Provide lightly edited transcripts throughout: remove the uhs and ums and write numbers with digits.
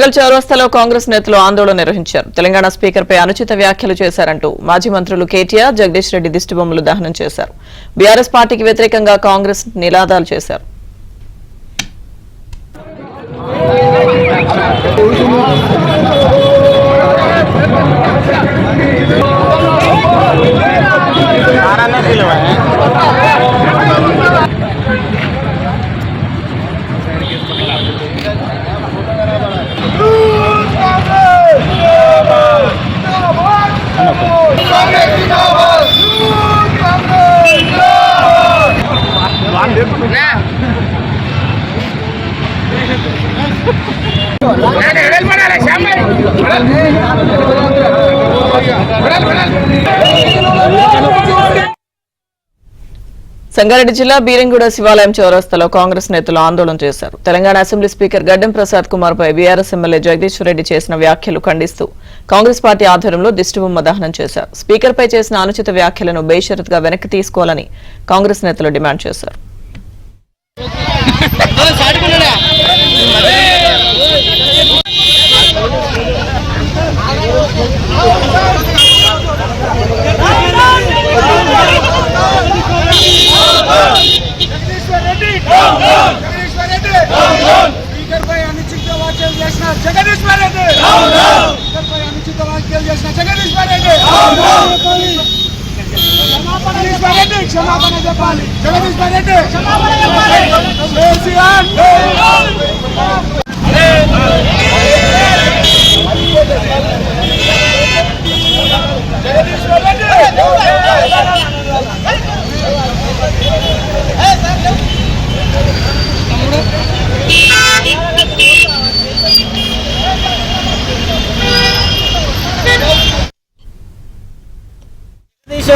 చౌరస్తాలో కాంగ్రెస్ నేతలు ఆందోళన నిర్వహించారు. తెలంగాణ స్పీకర్ పై అనుచిత వ్యాఖ్యలు చేశారంటూ మాజీ మంత్రులు కేటీఆర్, జగదీష్ రెడ్డి దిష్టిబొమ్మలు దహనం చేశారు. బీఆర్ఎస్ పార్టీకి వ్యతిరేకంగా కాంగ్రెస్ నినాదాలు చేశారు. సంగారెడ్డి జిల్లా బీరంగూడ శివాలయం చౌరస్తాలో కాంగ్రెస్ నేతలు ఆందోళన చేశారు. తెలంగాణ అసెంబ్లీ స్పీకర్ గడ్డం ప్రసాద్ కుమార్ పై బీఆర్ఎస్ ఎమ్మెల్యే జగదీష్ రెడ్డి చేసిన వ్యాఖ్యలు ఖండిస్తూ కాంగ్రెస్ పార్టీ ఆధ్వర్యంలో దిష్టిబొమ్మ దహనం చేశారు. స్పీకర్ పై చేసిన అనుచిత వ్యాఖ్యలను బేషరతుగా వెనక్కి తీసుకోవాలని కాంగ్రెస్ నేతలు డిమాండ్ చేశారు. క్షమాపణ చెప్పాలి. జగదీష్ రెడ్డి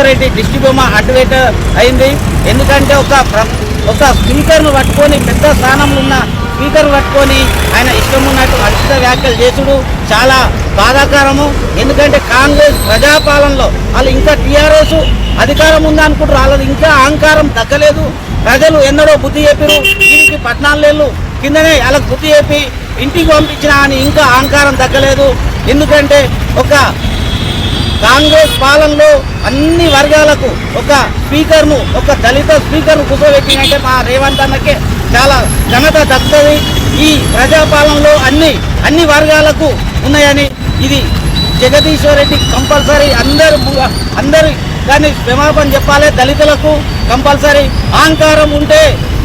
రెడ్డి దిష్టిబొమ్మ అడ్డువేట అయింది. ఎందుకంటే ఒక స్పీకర్ను పట్టుకొని, పెద్ద స్థానంలో ఉన్న స్పీకర్ పట్టుకొని ఆయన ఇష్టం ఉన్నట్టు అనుచిత వ్యాఖ్యలు చేసుడు చాలా బాధాకరము. ఎందుకంటే కాంగ్రెస్ ప్రజాపాలనలో వాళ్ళు ఇంకా టీఆర్ఎస్ అధికారం ఉందనుకుంటారు, వాళ్ళది ఇంకా అహంకారం తగ్గలేదు. ప్రజలు ఎన్నడో బుద్ధి చెప్పారు, దీనికి 14 ఏళ్ళు కిందనే వాళ్ళకి బుద్ధి చెప్పి ఇంటికి పంపించినా అని ఇంకా అహంకారం తగ్గలేదు. ఎందుకంటే ఒక కాంగ్రెస్ పాలనలో అన్ని వర్గాలకు ఒక స్పీకర్ను, ఒక దళిత స్పీకర్ను కూర్చోబెట్టినంటే మా రేవంత్ అన్నకే చాలా ఘనత దక్కుతుంది. ఈ ప్రజాపాలనలో అన్ని వర్గాలకు ఉన్నాయని ఇది జగదీష్ రెడ్డి కంపల్సరీ అందరు కానీ క్షమాపణ చెప్పాలి. దళితులకు కంపల్సరీ అహంకారం ఉంటే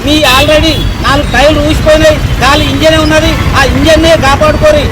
మీ ఆల్రెడీ 4 టైర్లు ఊసిపోయినాయి, ఖాళీ ఇంజనే ఉన్నది, ఆ ఇంజన్నే కాపాడుకోరి.